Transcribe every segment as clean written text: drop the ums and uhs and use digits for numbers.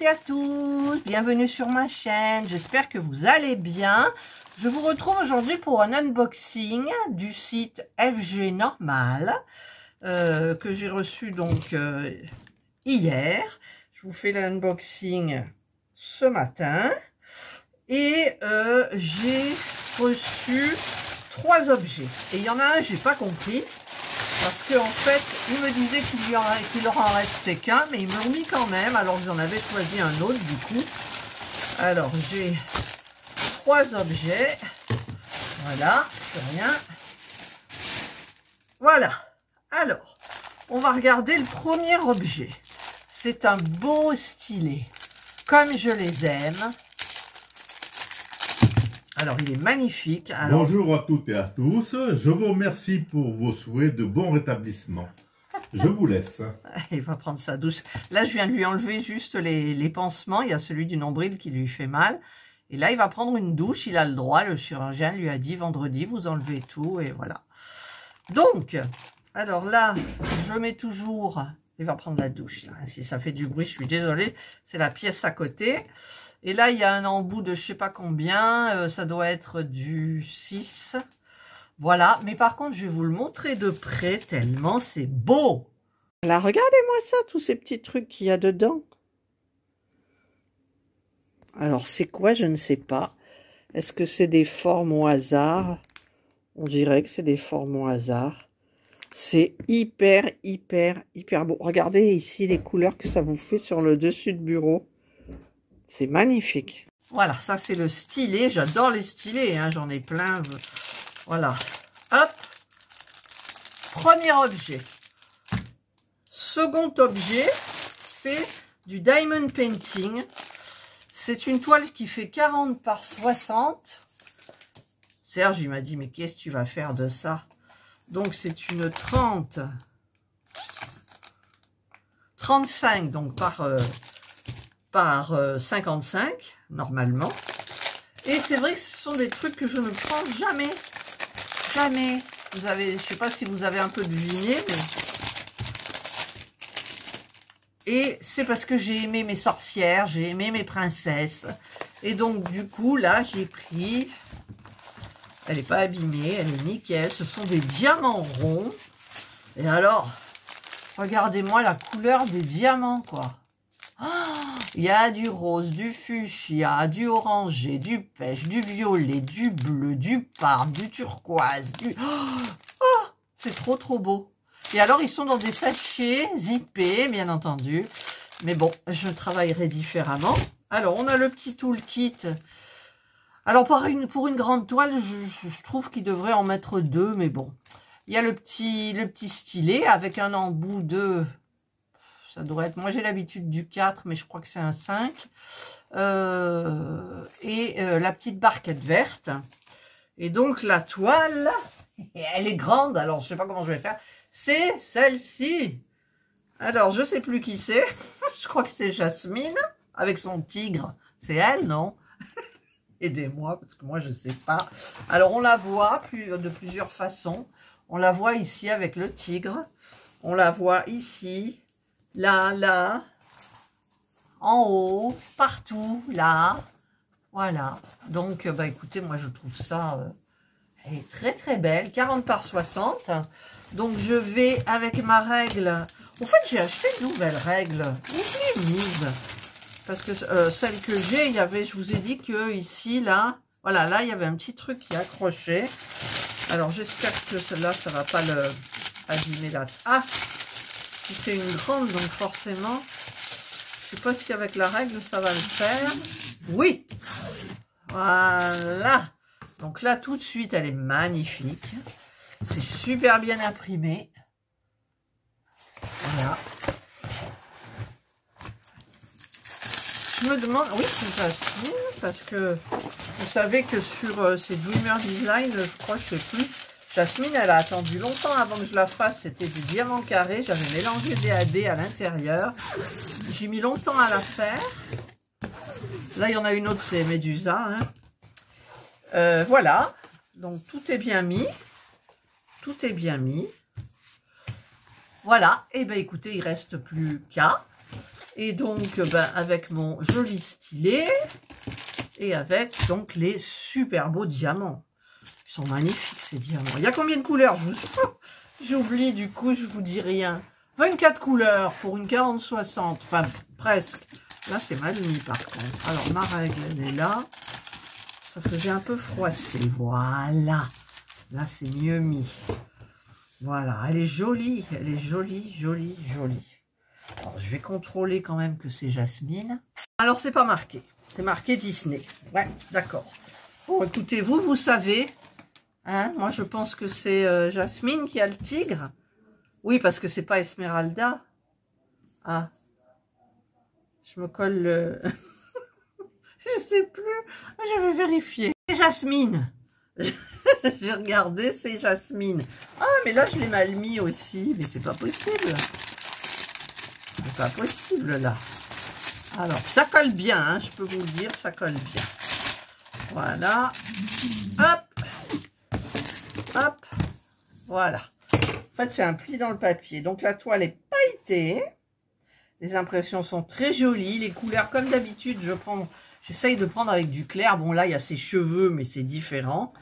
à tous, bienvenue sur ma chaîne, j'espère que vous allez bien. Je vous retrouve aujourd'hui pour un unboxing du site FG Normal que j'ai reçu donc hier. Je vous fais l'unboxing ce matin et j'ai reçu 3 objets. Et il y en a un, j'ai pas compris. Parce qu'en fait, il me disait qu'il leur en restait qu'un, mais ils me l'ont mis quand même, alors que j'en avais choisi un autre du coup. Alors, j'ai 3 objets. Voilà, c'est rien. Voilà. Alors, on va regarder le premier objet. C'est un beau stylet, comme je les aime. Alors, il est magnifique. Alors, bonjour à toutes et à tous. Je vous remercie pour vos souhaits de bon rétablissement. Je vous laisse. Il va prendre sa douce. Là, je viens de lui enlever juste les pansements. Il y a celui du nombril qui lui fait mal. Et là, il va prendre une douche. Il a le droit. Le chirurgien lui a dit vendredi, vous enlevez tout. Et voilà. Donc, alors là, je mets toujours... Il va prendre la douche. Là. Si ça fait du bruit, je suis désolée. C'est la pièce à côté. Et là, il y a un embout de je sais pas combien. Ça doit être du 6. Voilà. Mais par contre, je vais vous le montrer de près tellement c'est beau. Là, regardez-moi ça, tous ces petits trucs qu'il y a dedans. Alors, c'est quoi? Je ne sais pas. Est-ce que c'est des formes au hasard? On dirait que c'est des formes au hasard. C'est hyper beau. Regardez ici les couleurs que ça vous fait sur le dessus de bureau. C'est magnifique. Voilà, ça c'est le stylet. J'adore les stylets, hein, j'en ai plein. Voilà. Hop. Premier objet. Second objet, c'est du diamond painting. C'est une toile qui fait 40 par 60. Serge, il m'a dit, mais qu'est-ce que tu vas faire de ça? Donc c'est une 35 donc par 55 normalement. Et c'est vrai que ce sont des trucs que je ne prends jamais. Jamais. Vous avez, je sais pas si vous avez un peu deviné, mais... Et c'est parce que j'ai aimé mes sorcières, j'ai aimé mes princesses. Et donc du coup là j'ai pris... Elle n'est pas abîmée, elle est nickel. Ce sont des diamants ronds. Et alors, regardez-moi la couleur des diamants, quoi. Il y a du rose, du fuchsia, du orangé, du pêche, du violet, du bleu, du parme, du turquoise, du... Oh, c'est trop beau. Et alors, ils sont dans des sachets zippés, bien entendu. Mais bon, je travaillerai différemment. Alors, on a le petit toolkit. Alors, pour une grande toile, je trouve qu'il devrait en mettre 2, mais bon. Il y a le petit stylet avec un embout de... Ça doit être... Moi, j'ai l'habitude du 4, mais je crois que c'est un 5. La petite barquette verte. Et donc, la toile, elle est grande. Alors, je sais pas comment je vais faire. C'est celle-ci. Alors, je sais plus qui c'est. Je crois que c'est Jasmine, avec son tigre. C'est elle, non? Aidez-moi, parce que moi, je ne sais pas. Alors, on la voit de plusieurs façons. On la voit ici avec le tigre. On la voit ici, là, en haut, partout, là. Voilà. Donc, bah, écoutez, moi, je trouve ça... elle est très belle. 40 par 60. Donc, je vais avec ma règle... En fait, j'ai acheté une nouvelle règle. Où je l'ai mise? Parce que celle que j'ai, il y avait, je vous ai dit que ici, là, voilà, là, il y avait un petit truc qui accrochait. Alors, j'espère que celle-là, ça va pas le abîmer là. Ah, c'est une grande, donc forcément, je sais pas si avec la règle, ça va le faire. Oui, voilà. Donc là, tout de suite, elle est magnifique. C'est super bien imprimé. Voilà. Je me demande, oui, c'est Jasmine, parce que vous savez que sur ces Dreamer Design, je crois, je sais plus, Jasmine, elle a attendu longtemps avant que je la fasse. C'était du diamant carré, j'avais mélangé des AB à l'intérieur. J'ai mis longtemps à la faire. Là, il y en a une autre, c'est Medusa. Hein. Voilà, donc tout est bien mis. Tout est bien mis. Voilà, et bien écoutez, il reste plus qu'à. Et donc, avec mon joli stylet et avec donc les super beaux diamants. Ils sont magnifiques ces diamants. Il y a combien de couleurs? J'oublie, du coup, je vous dis rien. 24 couleurs pour une 40-60, enfin presque. Là, c'est mal mis par contre. Alors, ma règle, elle est là. Ça faisait un peu froissé. Voilà. Là, c'est mieux mis. Voilà, elle est jolie. Elle est jolie, jolie, jolie. Alors, je vais contrôler quand même que c'est Jasmine. Alors, c'est pas marqué. C'est marqué Disney. Ouais, d'accord. Bon, écoutez, vous savez. Hein, moi, je pense que c'est Jasmine qui a le tigre. Oui, parce que c'est pas Esmeralda. Ah. Je me colle le... Je sais plus. Je vais vérifier. C'est Jasmine. J'ai regardé, c'est Jasmine. Ah, mais là, je l'ai mal mis aussi. Mais c'est pas possible. C'est pas possible, là. Alors, ça colle bien, hein, je peux vous le dire, ça colle bien. Voilà. Hop. Hop. Voilà. En fait, c'est un pli dans le papier. Donc, la toile est pailletée. Les impressions sont très jolies. Les couleurs, comme d'habitude, j'essaye de prendre avec du clair. Bon, là, il y a ses cheveux, mais c'est différent.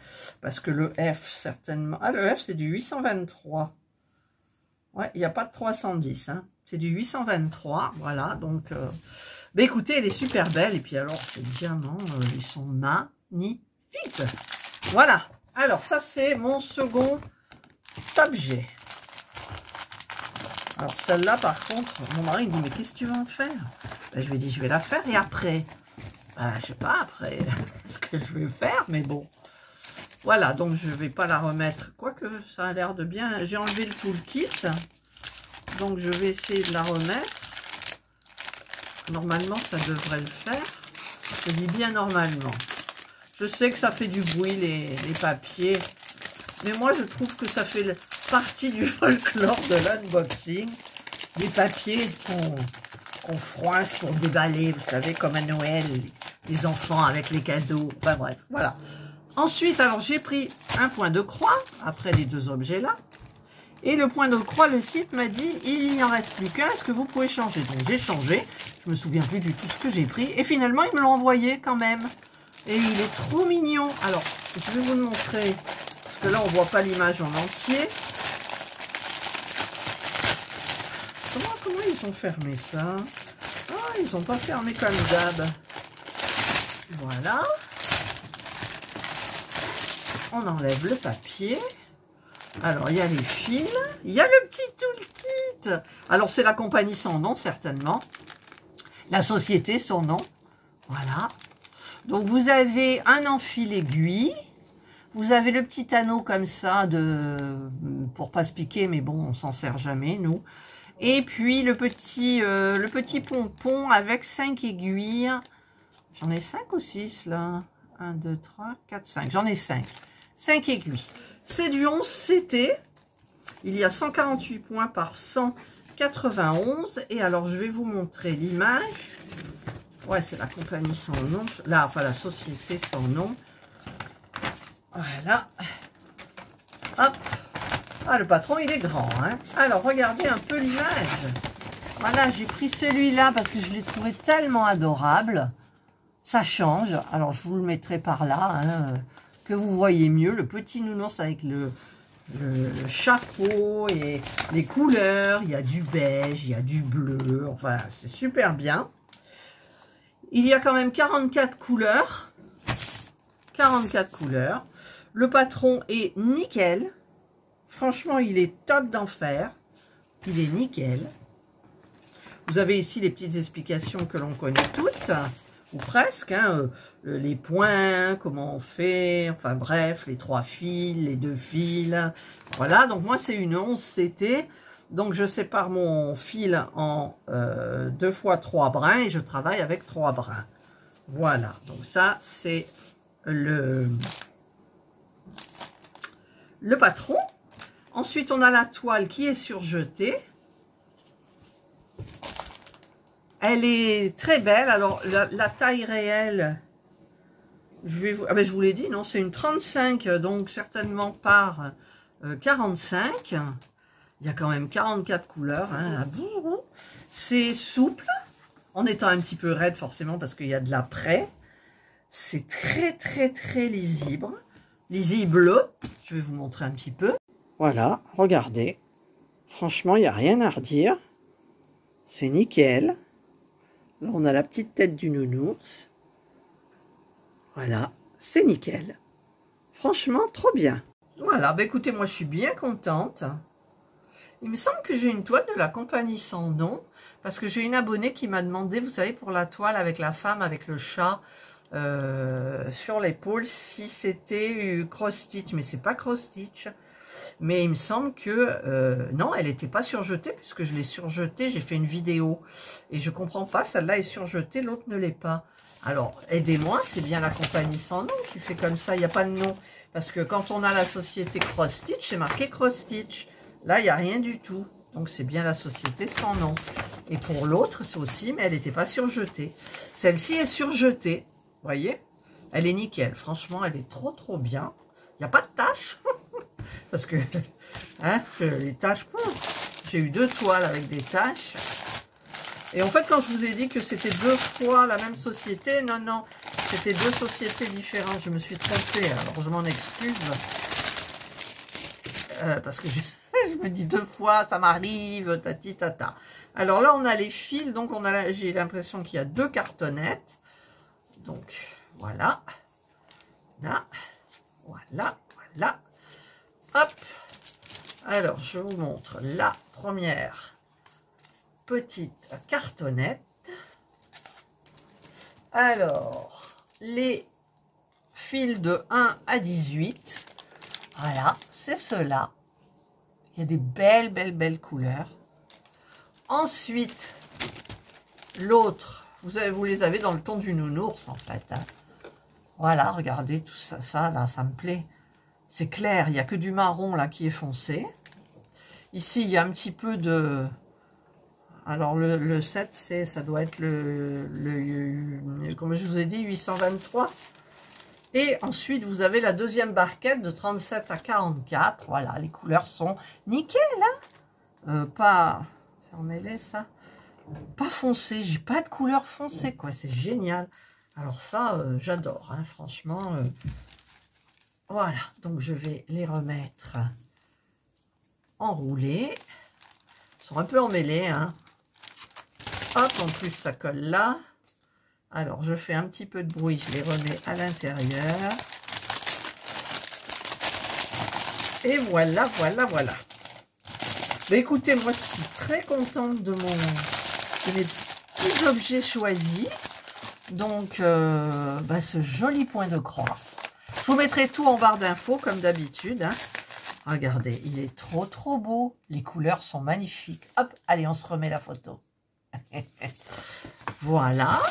Parce que le F, certainement... Ah, le F, c'est du 823. Ouais, il n'y a pas de 310. Hein. C'est du 823. Voilà, donc... Ben, écoutez, elle est super belle. Et puis alors, ces diamants, ils sont magnifiques. Voilà. Alors, ça, c'est mon second objet. Alors, celle-là, par contre, mon mari me dit, mais qu'est-ce que tu vas en faire? Ben, je lui ai dit, je vais la faire et après. Ben, je sais pas après ce que je vais faire, mais bon. Voilà, donc je vais pas la remettre. Quoique, ça a l'air de bien. J'ai enlevé le toolkit. Donc, je vais essayer de la remettre. Normalement, ça devrait le faire. Je dis bien normalement. Je sais que ça fait du bruit, les papiers. Mais moi, je trouve que ça fait partie du folklore de l'unboxing. Les papiers qu'on froisse pour déballer, vous savez, comme à Noël, les enfants avec les cadeaux. Enfin bref, voilà. Ensuite, alors j'ai pris un point de croix, après les deux objets-là. Et le point de croix, le site m'a dit, il n'y en reste plus qu'un, est-ce que vous pouvez changer? Donc j'ai changé, je me souviens plus du tout ce que j'ai pris. Et finalement, ils me l'ont envoyé quand même. Et il est trop mignon. Alors, je vais vous le montrer, parce que là, on voit pas l'image en entier. Comment ils ont fermé ça? Ah, ils n'ont pas fermé comme d'hab. Voilà. On enlève le papier. Alors, il y a les fils. Il y a le petit toolkit. Alors, c'est la compagnie sans nom, certainement. La société sans nom. Voilà. Donc, vous avez un enfil aiguille. Vous avez le petit anneau comme ça pour pas se piquer, mais bon, on s'en sert jamais, nous. Et puis, le petit pompon avec 5 aiguilles. J'en ai 5 ou 6, là. 1, 2, 3, 4, 5. J'en ai 5. 5 aiguilles. C'est du 11 CT. Il y a 148 points par 191. Et alors, je vais vous montrer l'image. Ouais, c'est la compagnie sans nom. Là, enfin, la société sans nom. Voilà. Hop. Ah, le patron, il est grand. Hein. Alors, regardez un peu l'image. Voilà, j'ai pris celui-là parce que je l'ai trouvé tellement adorable. Ça change. Alors, je vous le mettrai par là, hein, que vous voyez mieux. Le petit nounours avec le chapeau et les couleurs. Il y a du beige, il y a du bleu. Enfin, c'est super bien. Il y a quand même 44 couleurs. 44 couleurs. Le patron est nickel. Franchement, il est top d'enfer. Il est nickel. Vous avez ici les petites explications que l'on connaît toutes, ou presque. Hein, les points, comment on fait, enfin bref, les 3 fils, les 2 fils. Voilà, donc moi c'est une 11 CT. Donc je sépare mon fil en 2 fois 3 brins et je travaille avec 3 brins. Voilà, donc ça c'est le patron. Ensuite, on a la toile qui est surjetée. Elle est très belle. Alors, la taille réelle, je vous l'ai dit, non, c'est une 35, donc certainement par 45. Il y a quand même 44 couleurs. Hein, c'est souple. en étant un petit peu raide forcément parce qu'il y a de l'après. C'est très lisible. Lisible. Je vais vous montrer un petit peu. Voilà, regardez. Franchement, il n'y a rien à redire. C'est nickel. Là, on a la petite tête du nounours. Voilà, c'est nickel. Franchement, trop bien. Voilà, bah écoutez, moi je suis bien contente. Il me semble que j'ai une toile de la compagnie sans nom. Parce que j'ai une abonnée qui m'a demandé, vous savez, pour la toile avec la femme, avec le chat sur l'épaule, si c'était cross stitch. Mais c'est pas cross stitch. Mais il me semble que non, elle n'était pas surjetée puisque je l'ai surjetée, j'ai fait une vidéo. Et je comprends pas, celle-là est surjetée, l'autre ne l'est pas. Alors, aidez-moi, c'est bien la compagnie sans nom qui fait comme ça, il n'y a pas de nom. Parce que quand on a la société Cross Stitch, c'est marqué Cross Stitch. Là, il n'y a rien du tout. Donc, c'est bien la société sans nom. Et pour l'autre, c'est aussi, mais elle n'était pas surjetée. Celle-ci est surjetée, vous voyez? Elle est nickel, franchement, elle est trop bien. Il n'y a pas de taches. Parce que hein, les taches, j'ai eu 2 toiles avec des taches. Et en fait, quand je vous ai dit que c'était 2 fois la même société, non, c'était 2 sociétés différentes. Je me suis trompée, alors je m'en excuse. Parce que je me dis 2 fois, ça m'arrive, tati tata. Alors là, on a les fils, donc j'ai l'impression qu'il y a 2 cartonnettes. Donc, voilà. Là, voilà. Hop, alors je vous montre la première petite cartonnette. Alors, les fils de 1 à 18, voilà, c'est cela. Il y a des belles couleurs. Ensuite, l'autre, vous les avez dans le ton du nounours en fait. Hein. Voilà, regardez tout ça, là, ça me plaît. C'est clair, il n'y a que du marron là qui est foncé. Ici, il y a un petit peu de... Alors, le 7, ça doit être comme je vous ai dit, 823. Et ensuite, vous avez la deuxième barquette de 37 à 44. Voilà, les couleurs sont nickel, hein. Pas... C'est emmêlé, ça. Pas foncé, j'ai pas de couleur foncée, quoi. C'est génial. Alors ça, j'adore, hein, franchement... Voilà, donc je vais les remettre enroulés. Ils sont un peu emmêlés, hein. Hop, en plus ça colle là. Alors, je fais un petit peu de bruit, je les remets à l'intérieur. Et voilà. Mais écoutez, moi je suis très contente de mes petits objets choisis. Donc, ce joli point de croix. Je vous mettrai tout en barre d'infos, comme d'habitude. Hein. Regardez, il est trop beau. Les couleurs sont magnifiques. Hop, allez, on se remet la photo. Voilà.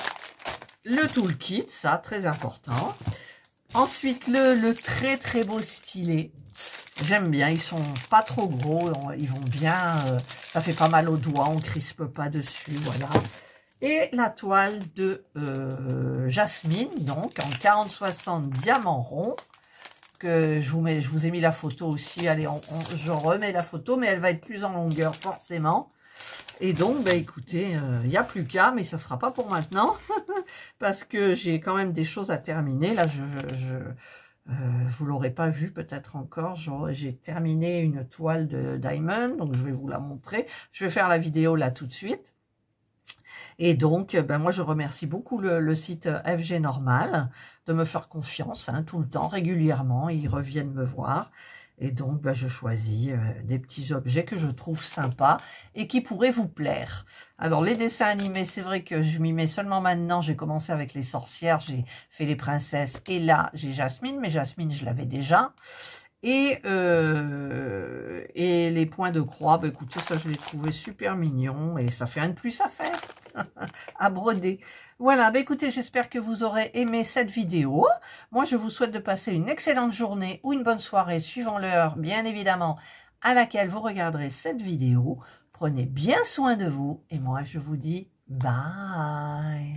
Le toolkit, ça, très important. Ensuite, le très beau stylet. J'aime bien, ils sont pas trop gros. Ils vont bien, ça fait pas mal aux doigts, on crispe pas dessus, voilà. Et la toile de Jasmine, donc en 40-60 diamant rond, que je vous ai mis la photo aussi. Allez, je remets la photo, mais elle va être plus en longueur forcément. Et donc, écoutez, il n'y a plus qu'à, mais ça ne sera pas pour maintenant, parce que j'ai quand même des choses à terminer. Là, vous l'aurez pas vu peut-être encore, j'ai terminé une toile de Diamond, donc je vais vous la montrer. Je vais faire la vidéo là tout de suite. Et donc, moi, je remercie beaucoup le site FG Normal de me faire confiance hein, tout le temps, régulièrement. Ils reviennent me voir. Et donc, je choisis des petits objets que je trouve sympas et qui pourraient vous plaire. Alors, les dessins animés, c'est vrai que je m'y mets seulement maintenant. J'ai commencé avec les sorcières, j'ai fait les princesses. Et là, j'ai Jasmine, mais Jasmine, je l'avais déjà. Et les points de croix, écoutez, ça, je l'ai trouvé super mignon. Et ça fait un de plus à faire. À broder. Voilà, écoutez, j'espère que vous aurez aimé cette vidéo. Moi, je vous souhaite de passer une excellente journée ou une bonne soirée, suivant l'heure, bien évidemment, à laquelle vous regarderez cette vidéo. Prenez bien soin de vous et moi, je vous dis bye.